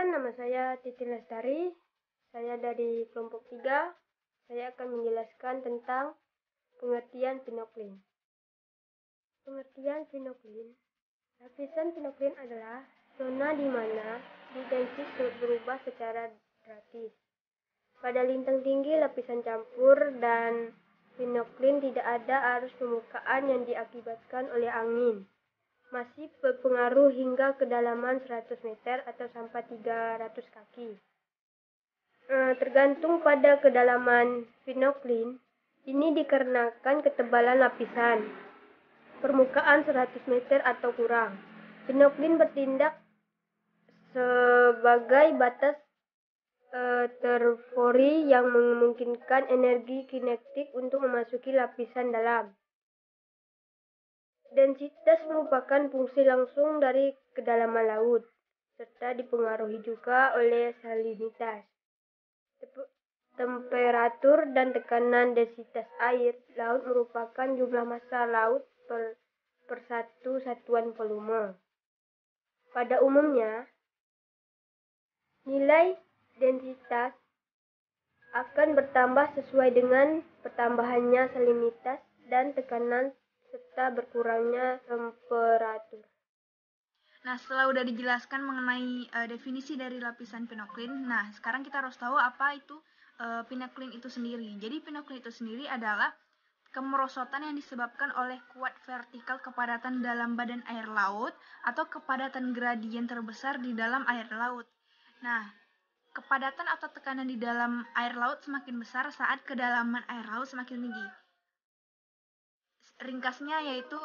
Perkenalkan, nama saya Titi Lestari. Saya dari kelompok 3. Saya akan menjelaskan tentang pengertian pinoklin. Pengertian pinoklin. Lapisan pinoklin adalah zona di mana didensis berubah secara drastis. Pada lintang tinggi lapisan campur dan pinoklin tidak ada arus permukaan yang diakibatkan oleh angin. Masih berpengaruh hingga kedalaman 100 meter atau sampai 300 kaki. Tergantung pada kedalaman pinoklin, ini dikarenakan ketebalan lapisan permukaan 100 meter atau kurang. Pinoklin bertindak sebagai batas terpori yang memungkinkan energi kinetik untuk memasuki lapisan dalam. Densitas merupakan fungsi langsung dari kedalaman laut, serta dipengaruhi juga oleh salinitas, temperatur, dan tekanan. Densitas air laut merupakan jumlah massa laut per satu satuan volume. Pada umumnya, nilai densitas akan bertambah sesuai dengan pertambahannya salinitas dan tekanan serta berkurangnya temperatur. Nah, setelah udah dijelaskan mengenai definisi dari lapisan pinoklin, nah sekarang kita harus tahu apa itu pinoklin itu sendiri. Jadi pinoklin itu sendiri adalah kemerosotan yang disebabkan oleh kuat vertikal kepadatan dalam badan air laut atau kepadatan gradien terbesar di dalam air laut. Nah, kepadatan atau tekanan di dalam air laut semakin besar saat kedalaman air laut semakin tinggi. Ringkasnya yaitu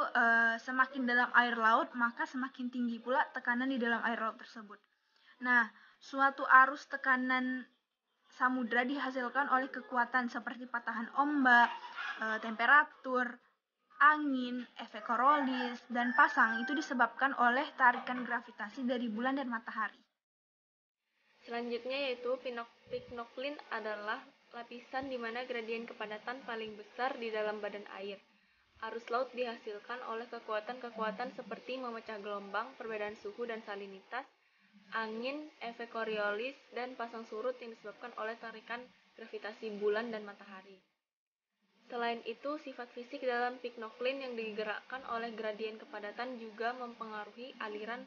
semakin dalam air laut maka semakin tinggi pula tekanan di dalam air laut tersebut. Nah, suatu arus tekanan samudra dihasilkan oleh kekuatan seperti patahan ombak, temperatur, angin, efek Coriolis, dan pasang itu disebabkan oleh tarikan gravitasi dari bulan dan matahari. Selanjutnya yaitu pinoklin adalah lapisan di mana gradien kepadatan paling besar di dalam badan air. Arus laut dihasilkan oleh kekuatan-kekuatan seperti memecah gelombang, perbedaan suhu dan salinitas, angin, efek Coriolis, dan pasang surut yang disebabkan oleh tarikan gravitasi bulan dan matahari. Selain itu, sifat fisik dalam pinoklin yang digerakkan oleh gradien kepadatan juga mempengaruhi aliran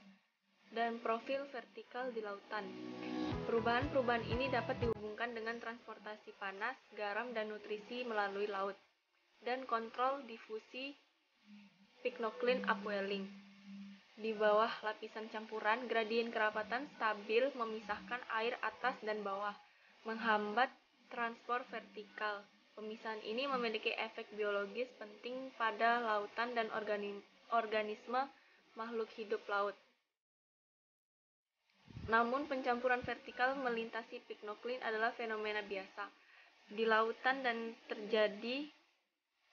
dan profil vertikal di lautan. Perubahan-perubahan ini dapat dihubungkan dengan transportasi panas, garam, dan nutrisi melalui laut, dan kontrol difusi pinoklin upwelling. Di bawah lapisan campuran, gradien kerapatan stabil memisahkan air atas dan bawah, menghambat transport vertikal. Pemisahan ini memiliki efek biologis penting pada lautan dan organisme makhluk hidup laut. Namun, pencampuran vertikal melintasi pinoklin adalah fenomena biasa di lautan dan terjadi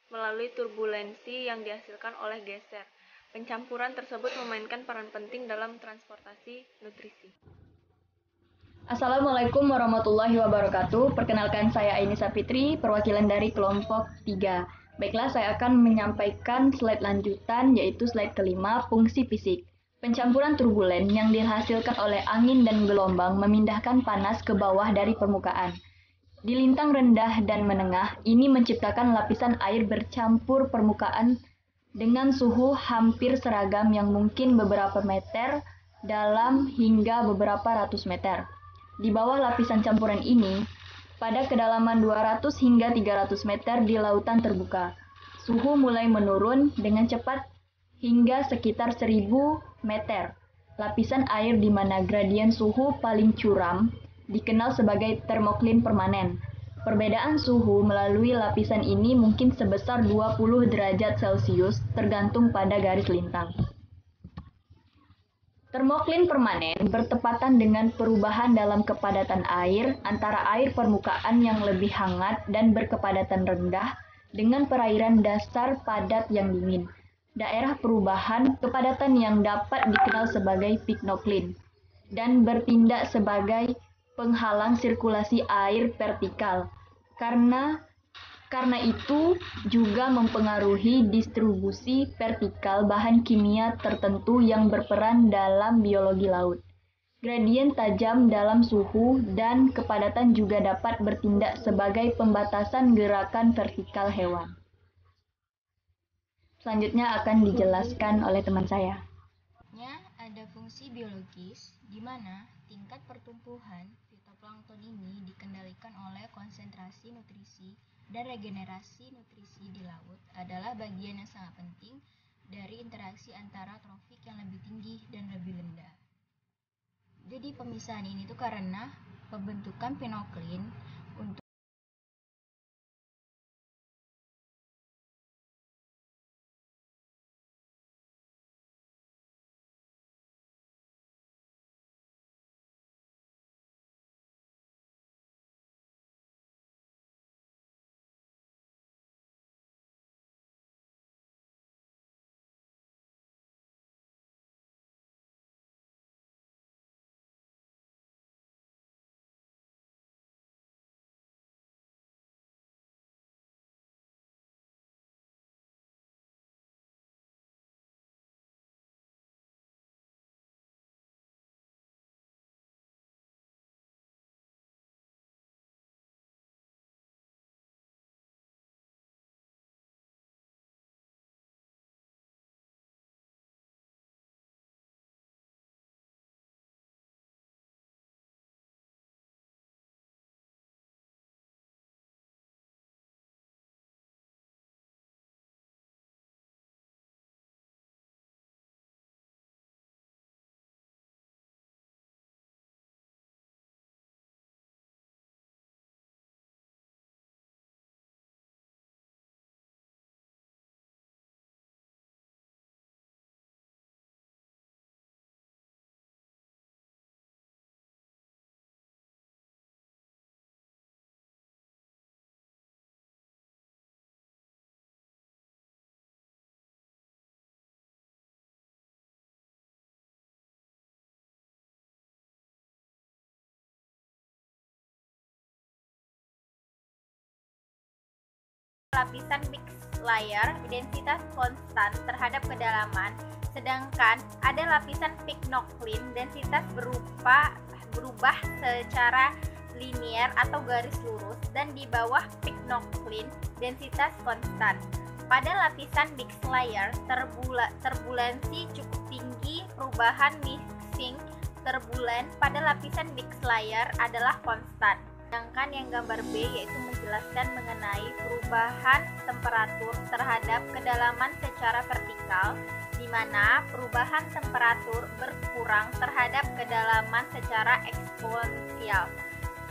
melalui turbulensi yang dihasilkan oleh geser. Pencampuran tersebut memainkan peran penting dalam transportasi nutrisi. Assalamualaikum warahmatullahi wabarakatuh. Perkenalkan, saya Ainisa Fitri, perwakilan dari kelompok 3. Baiklah, saya akan menyampaikan slide lanjutan, yaitu slide kelima, fungsi fisik. Pencampuran turbulen yang dihasilkan oleh angin dan gelombang memindahkan panas ke bawah dari permukaan. Di lintang rendah dan menengah, ini menciptakan lapisan air bercampur permukaan dengan suhu hampir seragam yang mungkin beberapa meter dalam hingga beberapa ratus meter. Di bawah lapisan campuran ini, pada kedalaman 200 hingga 300 meter di lautan terbuka, suhu mulai menurun dengan cepat hingga sekitar 1000 meter. Lapisan air di mana gradien suhu paling curam dikenal sebagai termoklin permanen. Perbedaan suhu melalui lapisan ini mungkin sebesar 20 derajat Celcius tergantung pada garis lintang. Termoklin permanen bertepatan dengan perubahan dalam kepadatan air antara air permukaan yang lebih hangat dan berkepadatan rendah dengan perairan dasar padat yang dingin. Daerah perubahan kepadatan yang dapat dikenal sebagai pinoklin dan bertindak sebagai penghalang sirkulasi air vertikal. Karena itu juga mempengaruhi distribusi vertikal bahan kimia tertentu yang berperan dalam biologi laut. Gradien tajam dalam suhu dan kepadatan juga dapat bertindak sebagai pembatasan gerakan vertikal hewan. Selanjutnya akan dijelaskan oleh teman saya. Ada fungsi biologis di mana tingkat pertumbuhan fitoplankton ini dikendalikan oleh konsentrasi nutrisi dan regenerasi nutrisi di laut adalah bagian yang sangat penting dari interaksi antara trofik yang lebih tinggi dan lebih rendah. Jadi pemisahan ini tuh karena pembentukan pinoklin untuk lapisan mixed layer densitas konstan terhadap kedalaman, sedangkan ada lapisan pycnosphere densitas berubah secara linier atau garis lurus, dan di bawah pycnosphere densitas konstan. Pada lapisan mixed layer, turbulensi cukup tinggi, perubahan mixing turbulen pada lapisan mixed layer adalah konstan. Sedangkan yang gambar B yaitu menjelaskan mengenai perubahan temperatur terhadap kedalaman secara vertikal, di mana perubahan temperatur berkurang terhadap kedalaman secara eksponensial.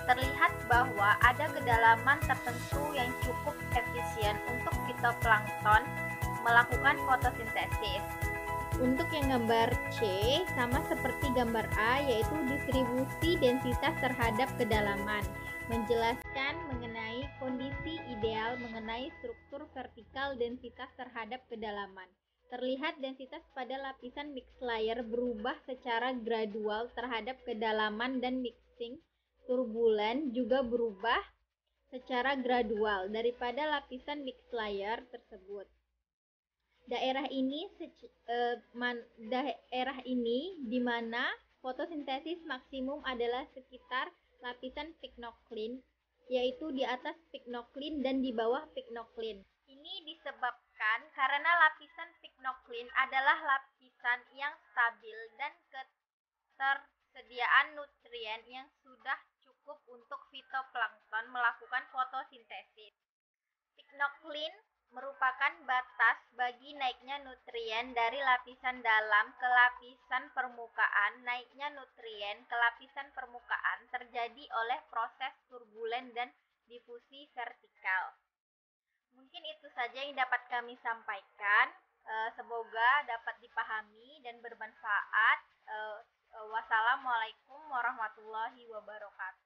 Terlihat bahwa ada kedalaman tertentu yang cukup efisien untuk fitoplankton melakukan fotosintesis. Untuk yang gambar C sama seperti gambar A, yaitu distribusi densitas terhadap kedalaman, menjelaskan mengenai kondisi ideal mengenai struktur vertikal densitas terhadap kedalaman. Terlihat densitas pada lapisan mixed layer berubah secara gradual terhadap kedalaman, dan mixing turbulen juga berubah secara gradual daripada lapisan mixed layer tersebut. Daerah ini di mana fotosintesis maksimum adalah sekitar lapisan pycnosphere, yaitu di atas pycnosphere dan di bawah pycnosphere. Ini disebabkan karena lapisan pycnosphere adalah lapisan yang stabil dan ketersediaan nutrien yang sudah cukup untuk fitoplankton melakukan fotosintesis. Pycnosphere merupakan batas bagi naiknya nutrien dari lapisan dalam ke lapisan permukaan. Naiknya nutrien ke lapisan permukaan terjadi oleh proses turbulen dan difusi vertikal. Mungkin itu saja yang dapat kami sampaikan. Semoga dapat dipahami dan bermanfaat. Wassalamualaikum warahmatullahi wabarakatuh.